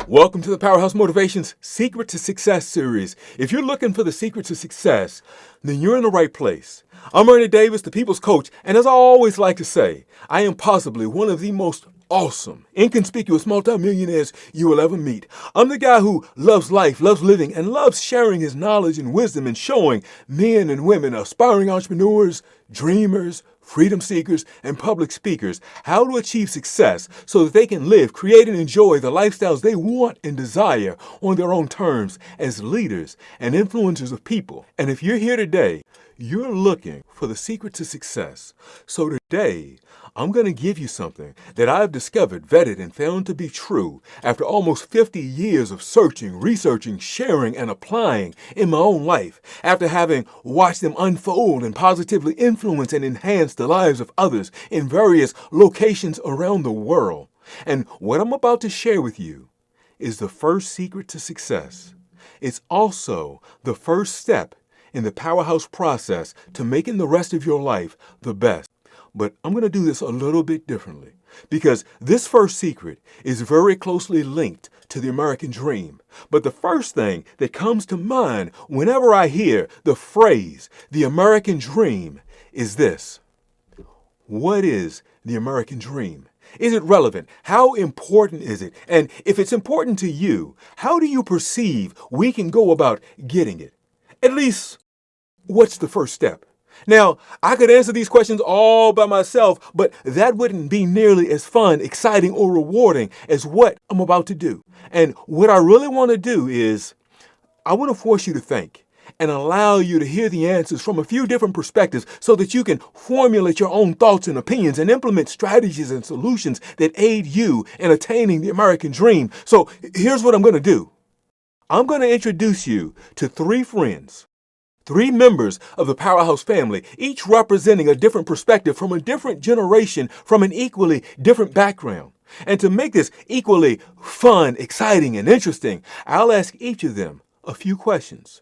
Welcome to the Powerhouse Motivations Secret to Success series. If you're looking for the secret to success, then you're in the right place. I'm Ernie, the people's coach, and as I always like to say, I am possibly one of the most awesome, inconspicuous multimillionaires you will ever meet. I'm the guy who loves life, loves living, and loves sharing his knowledge and wisdom and showing men and women, aspiring entrepreneurs, dreamers, freedom seekers, and public speakers how to achieve success so that they can live, create, and enjoy the lifestyles they want and desire on their own terms as leaders and influencers of people. And if you're here today, you're looking for the secret to success. So today, I'm going to give you something that I've discovered, vetted, and found to be true after almost 50 years of searching, researching, sharing, and applying in my own life, after having watched them unfold and positively influence and enhance the lives of others in various locations around the world. And what I'm about to share with you is the first secret to success. It's also the first step in the powerhouse process to making the rest of your life the best. But I'm going to do this a little bit differently because this first secret is very closely linked to the American dream. But the first thing that comes to mind whenever I hear the phrase, the American dream, is this. What is the American dream? Is it relevant? How important is it? And if it's important to you, how do you perceive we can go about getting it? At least, what's the first step? Now, I could answer these questions all by myself, but that wouldn't be nearly as fun, exciting, or rewarding as what I'm about to do. And what I really want to do is, I want to force you to think and allow you to hear the answers from a few different perspectives so that you can formulate your own thoughts and opinions and implement strategies and solutions that aid you in attaining the American dream. So here's what I'm going to do. I'm going to introduce you to three friends. Three members of the Powerhouse family, each representing a different perspective from a different generation, from an equally different background. And to make this equally fun, exciting, and interesting, I'll ask each of them a few questions.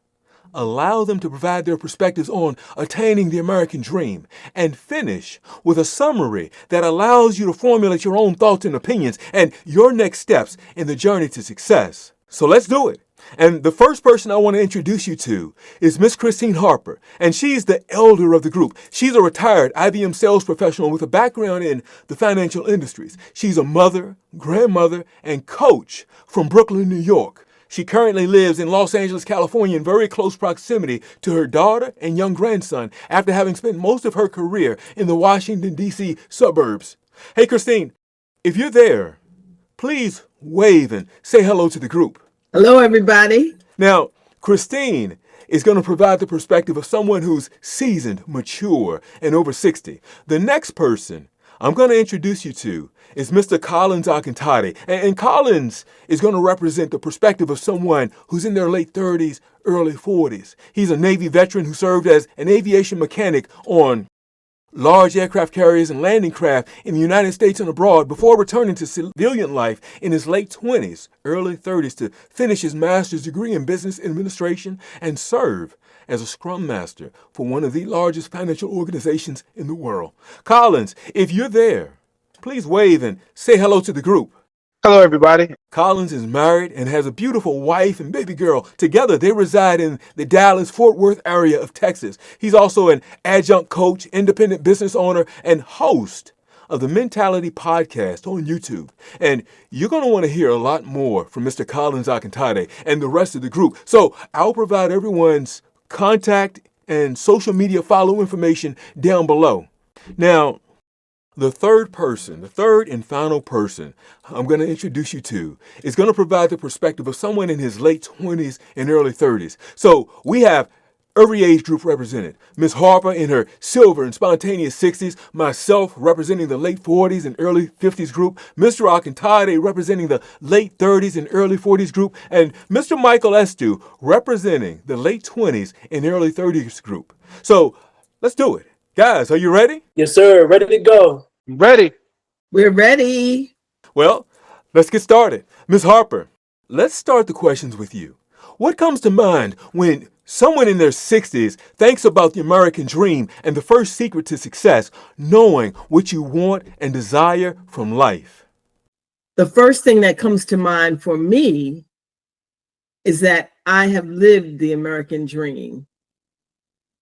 Allow them to provide their perspectives on attaining the American dream, and finish with a summary that allows you to formulate your own thoughts and opinions and your next steps in the journey to success. So let's do it. And the first person I want to introduce you to is Miss Christine Harper, and she's the elder of the group. She's a retired IBM sales professional with a background in the financial industries. She's a mother, grandmother, and coach from Brooklyn, New York. She currently lives in Los Angeles, California, in very close proximity to her daughter and young grandson after having spent most of her career in the Washington, D.C. suburbs. Hey, Christine, if you're there, please wave and say hello to the group. Hello, everybody. Now, Christine is going to provide the perspective of someone who's seasoned, mature, and over 60. The next person I'm going to introduce you to is Mr. Collins Akintade. And Collins is going to represent the perspective of someone who's in their late 30s, early 40s. He's a Navy veteran who served as an aviation mechanic on large aircraft carriers and landing craft in the United States and abroad before returning to civilian life in his late 20s, early 30s to finish his master's degree in business administration and serve as a scrum master for one of the largest financial organizations in the world. Collins, if you're there, please wave and say hello to the group. Hello, everybody. Collins is married and has a beautiful wife and baby girl. Together, they reside in the Dallas-Fort Worth area of Texas. He's also an adjunct coach, independent business owner, and host of the Mentality Podcast on YouTube. And you're going to want to hear a lot more from Mr. Collins Akintade and the rest of the group. So I'll provide everyone's contact and social media follow information down below. Now, the third and final person I'm going to introduce you to is going to provide the perspective of someone in his late 20s and early 30s. So we have every age group represented. Ms. Harper in her silver and spontaneous 60s, myself representing the late 40s and early 50s group, Mr. Akintade representing the late 30s and early 40s group, and Mr. Michael Estu representing the late 20s and early 30s group. So let's do it. Guys, are you ready? Yes, sir. Ready to go. Ready. We're ready. Well, let's get started. Ms. Harper, let's start the questions with you. What comes to mind when someone in their 60s thinks about the American dream and the first secret to success, knowing what you want and desire from life? The first thing that comes to mind for me is that I have lived the American dream.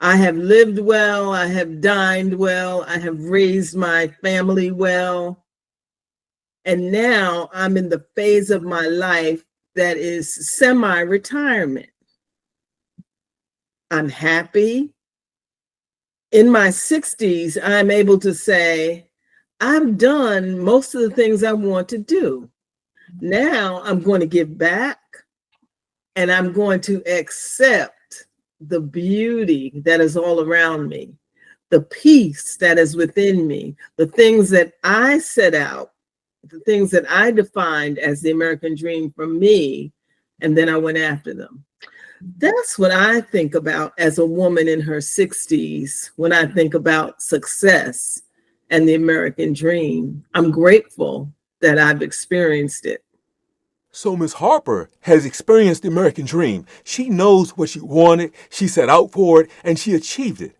I have lived well, I have dined well, I have raised my family well. And now I'm in the phase of my life that is semi-retirement. I'm happy. In my 60s, I'm able to say, I've done most of the things I want to do. Now I'm going to give back and I'm going to accept the beauty that is all around me, the peace that is within me, the things that I set out, the things that I defined as the American dream for me, and then I went after them. That's what I think about as a woman in her 60s when I think about success and the American dream. I'm grateful that I've experienced it. So Miss Harper has experienced the American dream. She knows what she wanted, she set out for it, and she achieved it.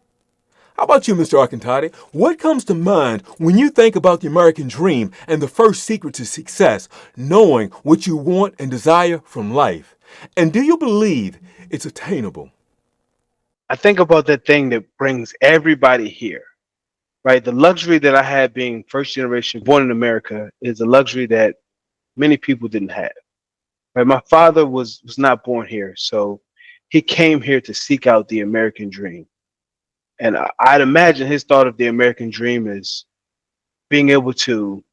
How about you, Mr. Arcantati? What comes to mind when you think about the American dream and the first secret to success, knowing what you want and desire from life? And do you believe it's attainable? I think about that thing that brings everybody here, right? The luxury that I had being first generation born in America is a luxury that many people didn't have. Right? My father was not born here, so he came here to seek out the American dream. And I'd imagine his thought of the American dream is being able to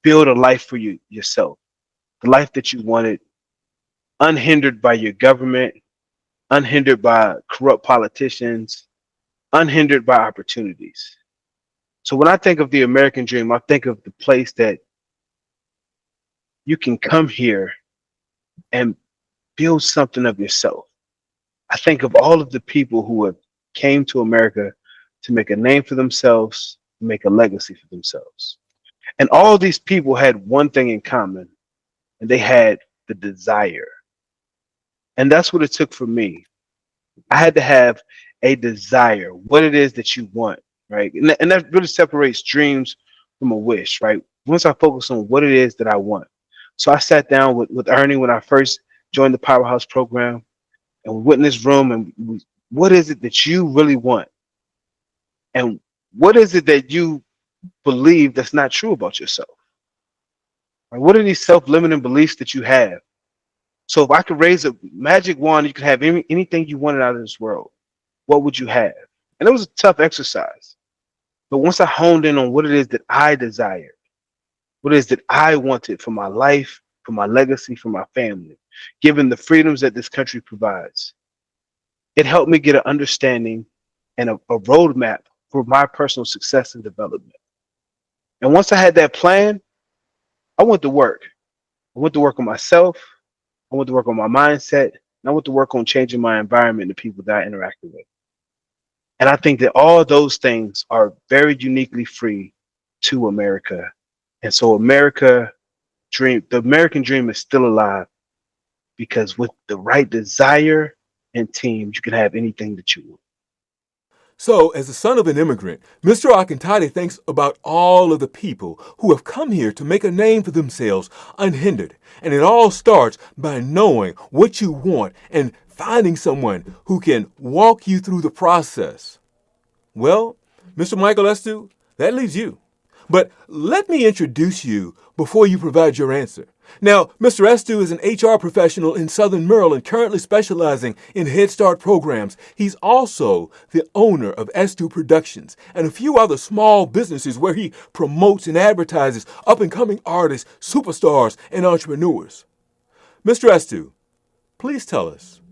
build a life for yourself, the life that you wanted, unhindered by your government, unhindered by corrupt politicians, unhindered by opportunities. So when I think of the American dream, I think of the place that you can come here and build something of yourself. I think of all of the people who have came to America to make a name for themselves, make a legacy for themselves. And all these people had one thing in common, and they had the desire. And that's what it took for me. I had to have a desire, what it is that you want, right? And that really separates dreams from a wish, right? Once I focus on what it is that I want. So I sat down with Ernie when I first joined the Powerhouse program, and we went in this room and what is it that you really want? And what is it that you believe that's not true about yourself? Right? What are these self-limiting beliefs that you have? So if I could raise a magic wand, you could have anything you wanted out of this world. What would you have? And it was a tough exercise. But once I honed in on what it is that I desired, what it is that I wanted for my life, for my legacy, for my family, given the freedoms that this country provides, it helped me get an understanding and a roadmap for my personal success and development. And once I had that plan, I went to work. I went to work on myself. I went to work on my mindset. And I went to work on changing my environment and the people that I interacted with. And I think that all those things are very uniquely free to America. And so the American dream is still alive because with the right desire and team, you can have anything that you want. So, as the son of an immigrant, Mr. Akintade thinks about all of the people who have come here to make a name for themselves unhindered. And it all starts by knowing what you want and finding someone who can walk you through the process. Well, Mr. Michael Estu, that leaves you. But let me introduce you before you provide your answer. Now, Mr. Estu is an HR professional in Southern Maryland currently specializing in Head Start programs. He's also the owner of Estu Productions and a few other small businesses where he promotes and advertises up-and-coming artists, superstars, and entrepreneurs. Mr. Estu, please tell us,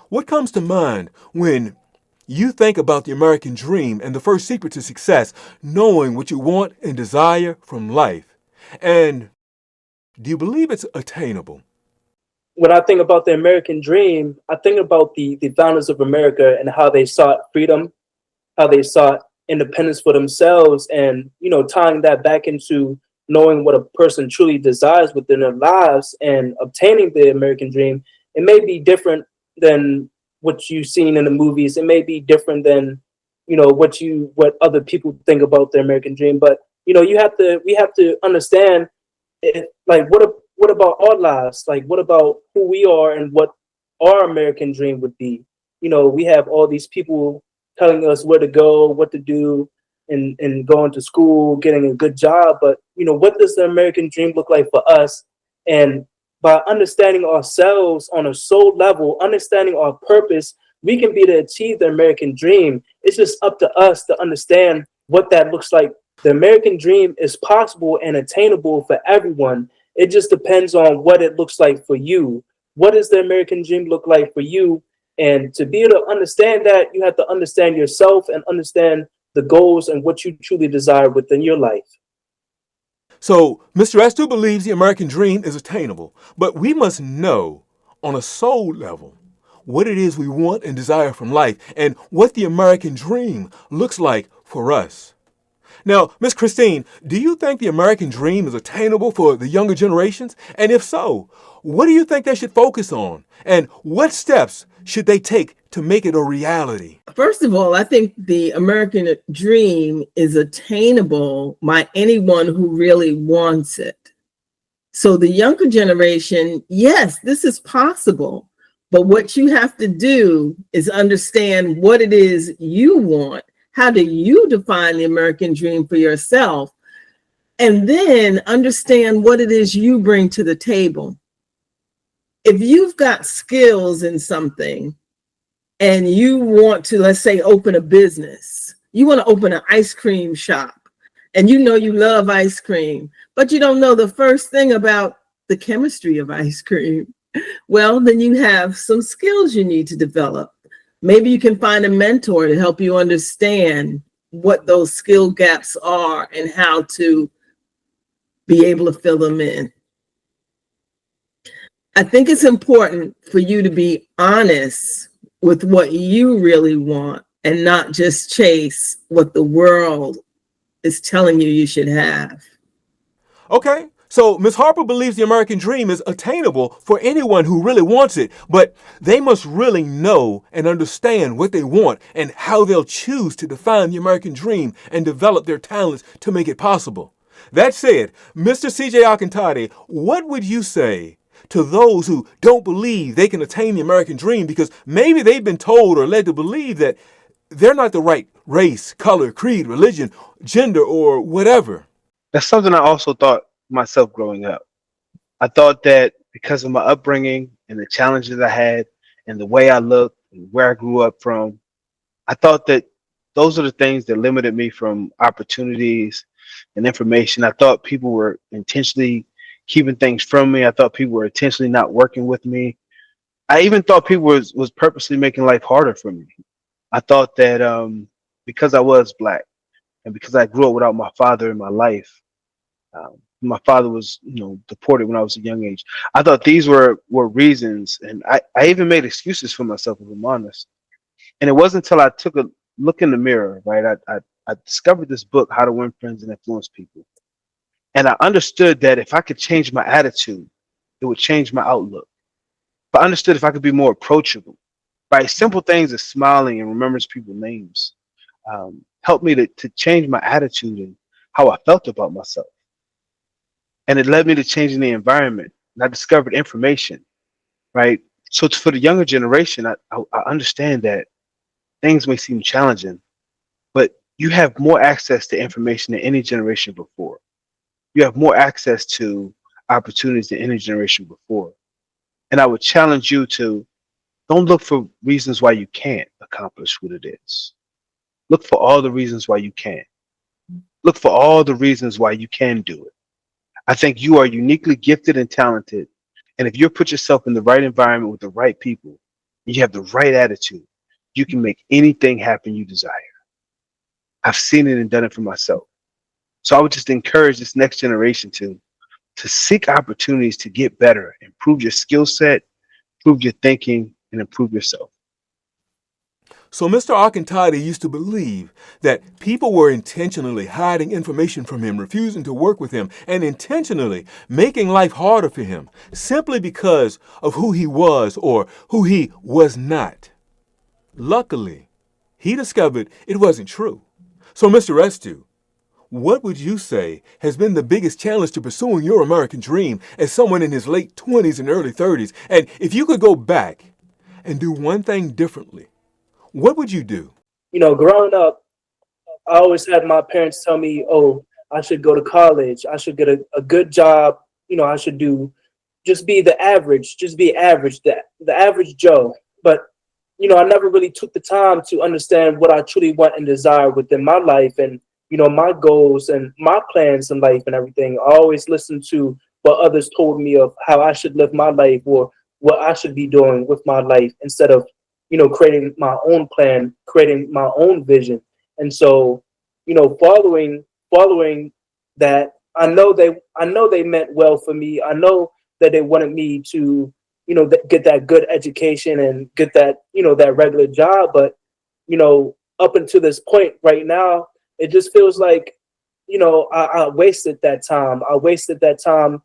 what comes to mind when you think about the American dream and the first secret to success, knowing what you want and desire from life? And do you believe it's attainable? When I think about the American dream, I think about the founders of America and how they sought freedom, how they sought independence for themselves, and tying that back into knowing what a person truly desires within their lives and obtaining the American dream. It may be different than what you've seen in the movies. It may be different than what other people think about the American dream. But we have to understand like what about our lives? Like what about who we are and what our American dream would be? We have all these people telling us where to go, what to do, and going to school, getting a good job. But what does the American dream look like for us? And by understanding ourselves on a soul level, understanding our purpose, we can be to achieve the American dream. It's just up to us to understand what that looks like. The American dream is possible and attainable for everyone. It just depends on what it looks like for you. What does the American dream look like for you? And to be able to understand that, you have to understand yourself and understand the goals and what you truly desire within your life. So, Mr. Estu believes the American dream is attainable, but we must know on a soul level what it is we want and desire from life and what the American dream looks like for us. Now, Miss Christine, do you think the American dream is attainable for the younger generations? And if so, what do you think they should focus on? And what steps should they take to make it a reality? First of all, I think the American dream is attainable by anyone who really wants it. So the younger generation, yes, this is possible. But what you have to do is understand what it is you want. How do you define the American dream for yourself? And then understand what it is you bring to the table. If you've got skills in something and you want to, let's say, open a business, you want to open an ice cream shop, and you love ice cream, but you don't know the first thing about the chemistry of ice cream. Well, then you have some skills you need to develop. Maybe you can find a mentor to help you understand what those skill gaps are and how to be able to fill them in. I think it's important for you to be honest with what you really want and not just chase what the world is telling you should have. Okay, so Ms. Harper believes the American dream is attainable for anyone who really wants it, but they must really know and understand what they want and how they'll choose to define the American dream and develop their talents to make it possible. That said, Mr. C.J. Akintade, what would you say to those who don't believe they can attain the American dream because maybe they've been told or led to believe that they're not the right race, color, creed, religion, gender, or whatever? That's something I also thought myself growing up. I thought that because of my upbringing and the challenges I had and the way I looked and where I grew up from, I thought that those are the things that limited me from opportunities and information. I thought people were intentionally keeping things from me. I thought people were intentionally not working with me. I even thought people was purposely making life harder for me. I thought that because I was Black and because I grew up without my father in my life, my father was, deported when I was a young age. I thought these were reasons, and I even made excuses for myself, if I'm honest. And it wasn't until I took a look in the mirror, right? I discovered this book, How to Win Friends and Influence People. And I understood that if I could change my attitude, it would change my outlook. But I understood if I could be more approachable, right? Simple things as smiling and remembering people's names helped me to change my attitude and how I felt about myself. And it led me to changing the environment. And I discovered information, right? So for the younger generation, I understand that things may seem challenging, but you have more access to information than any generation before. You have more access to opportunities than any generation before. And I would challenge you to don't look for reasons why you can't accomplish what it is. Look for all the reasons why you can. Look for all the reasons why you can do it. I think you are uniquely gifted and talented. And if you put yourself in the right environment with the right people, and you have the right attitude, you can make anything happen you desire. I've seen it and done it for myself. So I would just encourage this next generation to seek opportunities to get better, improve your skill set, improve your thinking, and improve yourself. So Mr. Akintade used to believe that people were intentionally hiding information from him, refusing to work with him, and intentionally making life harder for him simply because of who he was or who he was not. Luckily, he discovered it wasn't true. So Mr. Estu, what would you say has been the biggest challenge to pursuing your American dream as someone in his late 20s and early 30s? And if you could go back and do one thing differently, what would you do? Growing up, I always had my parents tell me, oh, I should go to college. I should get a good job. I should just be the average, the average Joe. But, I never really took the time to understand what I truly want and desire within my life and, my goals and my plans in life and everything. I always listened to what others told me of how I should live my life or what I should be doing with my life instead of, creating my own plan, creating my own vision. And so, following that, I know they meant well for me. I know that they wanted me to, get that good education and get that, that regular job. But, up until this point right now, it just feels like, I wasted that time. I wasted that time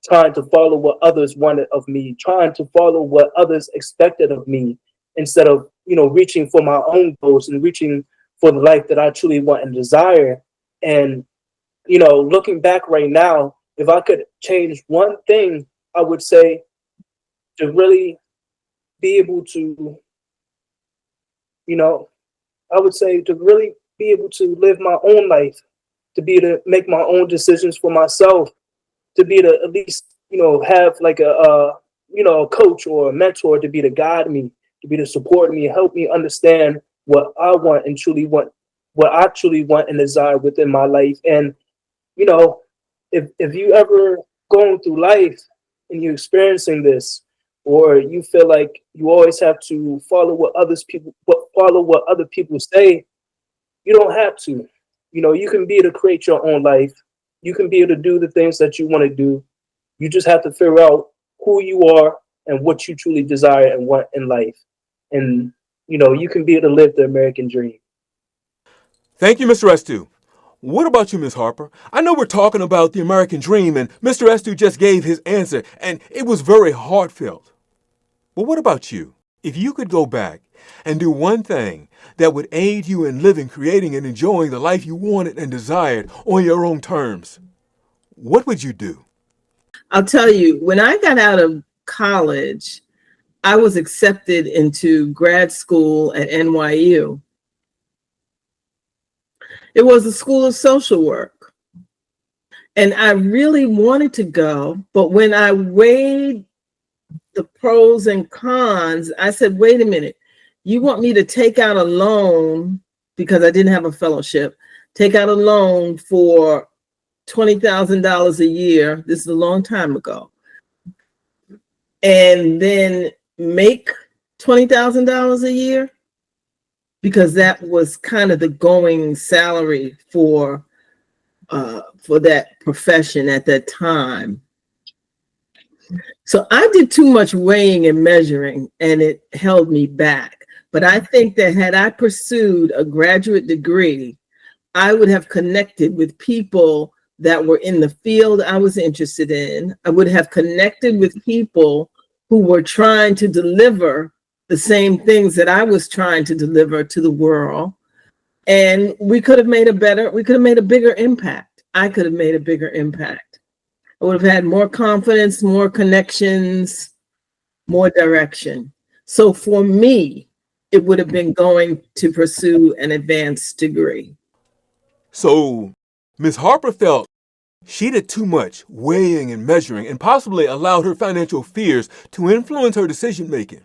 trying to follow what others wanted of me, trying to follow what others expected of me, instead of, reaching for my own goals and reaching for the life that I truly want and desire. And, looking back right now, if I could change one thing, I would say to really be able to, you know, I would say to really be able to live my own life, to be able to make my own decisions for myself, to be able to at least, have like a coach or a mentor to be to guide me, to be to support me, help me understand what I want and truly want, what I truly want and desire within my life. And, you know, if you ever going through life and you're experiencing this, or you feel like you always have to follow what other people say, you don't have to. You can be able to create your own life. You can be able to do the things that you want to do. You just have to figure out who you are and what you truly desire and want in life. And, you can be able to live the American dream. Thank you, Mr. Estu. What about you, Ms. Harper? I know we're talking about the American dream, and Mr. Estu just gave his answer, and it was very heartfelt. But what about you? If you could go back and do one thing that would aid you in living, creating, and enjoying the life you wanted and desired on your own terms, what would you do? I'll tell you, when I got out of college, I was accepted into grad school at NYU. It was a school of social work. And I really wanted to go, but when I weighed the pros and cons, I said, wait a minute, you want me to take out a loan because I didn't have a fellowship, take out a loan for $20,000 a year. This is a long time ago. And then make $20,000 a year, because that was kind of the going salary for that profession at that time. So I did too much weighing and measuring, and it held me back. But I think that had I pursued a graduate degree, I would have connected with people that were in the field I was interested in. I would have connected with people who were trying to deliver the same things that I was trying to deliver to the world. And we could have made a bigger impact. I could have made a bigger impact. I would have had more confidence, more connections, more direction. So for me, it would have been going to pursue an advanced degree. So, Ms. Harper felt she did too much weighing and measuring and possibly allowed her financial fears to influence her decision making.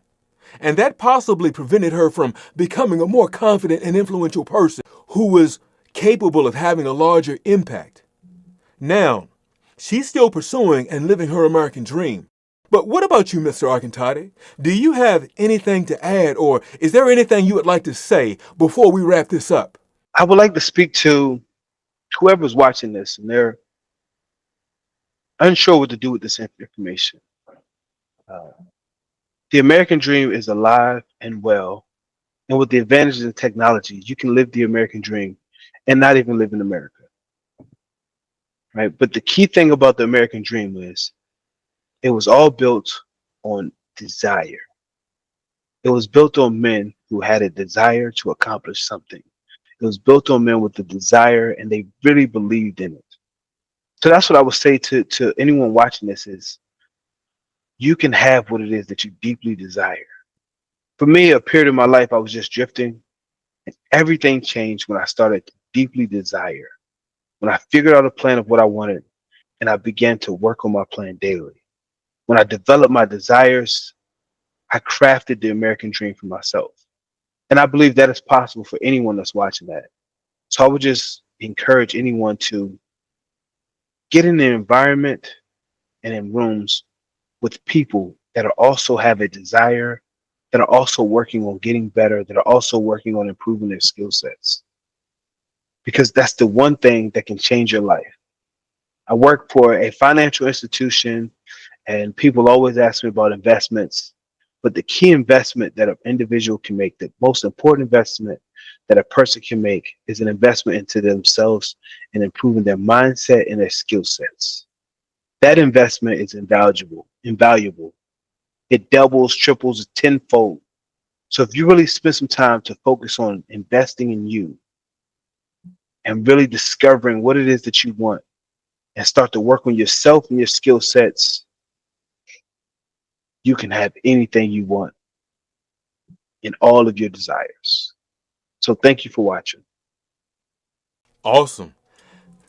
And that possibly prevented her from becoming a more confident and influential person who was capable of having a larger impact. Now, she's still pursuing and living her American dream. But what about you, Mr. Arcantade? Do you have anything to add, or is there anything you would like to say before we wrap this up? I would like to speak to whoever's watching this and they're unsure what to do with this information. The American dream is alive and well. And with the advantages in technology, you can live the American dream and not even live in America. Right? But the key thing about the American dream is it was all built on desire. It was built on men who had a desire to accomplish something. It was built on men with the desire, and they really believed in it. So that's what I would say to anyone watching this is you can have what it is that you deeply desire. For me, a period in my life, I was just drifting, and everything changed when I started to deeply desire. When I figured out a plan of what I wanted, and I began to work on my plan daily. When I developed my desires, I crafted the American dream for myself. And I believe that is possible for anyone that's watching that. So I would just encourage anyone to get in an environment and in rooms with people that are also have a desire, that are also working on getting better, that are also working on improving their skill sets. Because that's the one thing that can change your life. I work for a financial institution, and people always ask me about investments. But the key investment that an individual can make, the most important investment that a person can make, is an investment into themselves and improving their mindset and their skill sets. That investment is invaluable. It doubles, triples, tenfold. So if you really spend some time to focus on investing in you and really discovering what it is that you want and start to work on yourself and your skill sets, you can have anything you want in all of your desires. So thank you for watching. Awesome.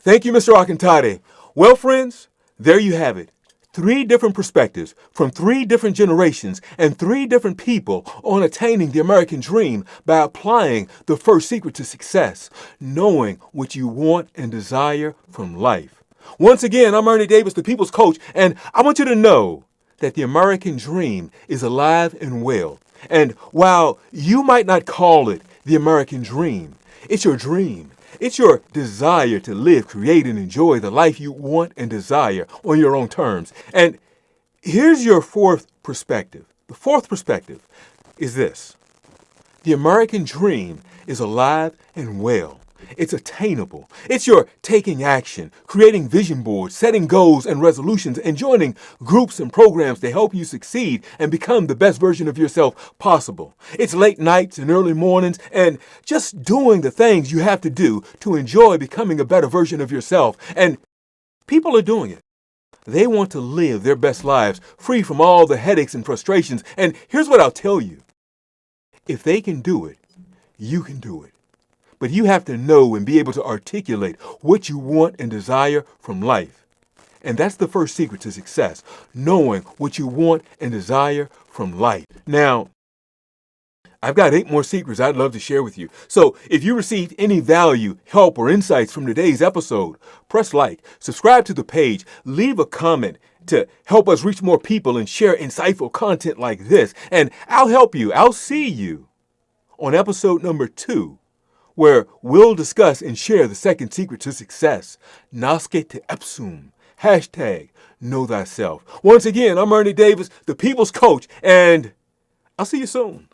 Thank you, Mr. Akintade. Well, friends, there you have it. 3 different perspectives from 3 different generations and 3 different people on attaining the American dream by applying the first secret to success, knowing what you want and desire from life. Once again, I'm Ernie Davis, the People's Coach, and I want you to know that the American dream is alive and well. And while you might not call it the American dream, it's your dream. It's your desire to live, create, and enjoy the life you want and desire on your own terms. And here's your 4th perspective. The 4th perspective is this. The American dream is alive and well. It's attainable. It's your taking action, creating vision boards, setting goals and resolutions, and joining groups and programs to help you succeed and become the best version of yourself possible. It's late nights and early mornings and just doing the things you have to do to enjoy becoming a better version of yourself. And people are doing it. They want to live their best lives free from all the headaches and frustrations. And here's what I'll tell you. If they can do it, you can do it. But you have to know and be able to articulate what you want and desire from life. And that's the first secret to success, knowing what you want and desire from life. Now, I've got 8 more secrets I'd love to share with you. So if you received any value, help, or insights from today's episode, press like, subscribe to the page, leave a comment to help us reach more people and share insightful content like this. And I'll help you. I'll see you on episode number 2. Where we'll discuss and share the second secret to success. Nasce te ipsum. # know thyself. Once again, I'm Ernie Davis, the People's Coach, and I'll see you soon.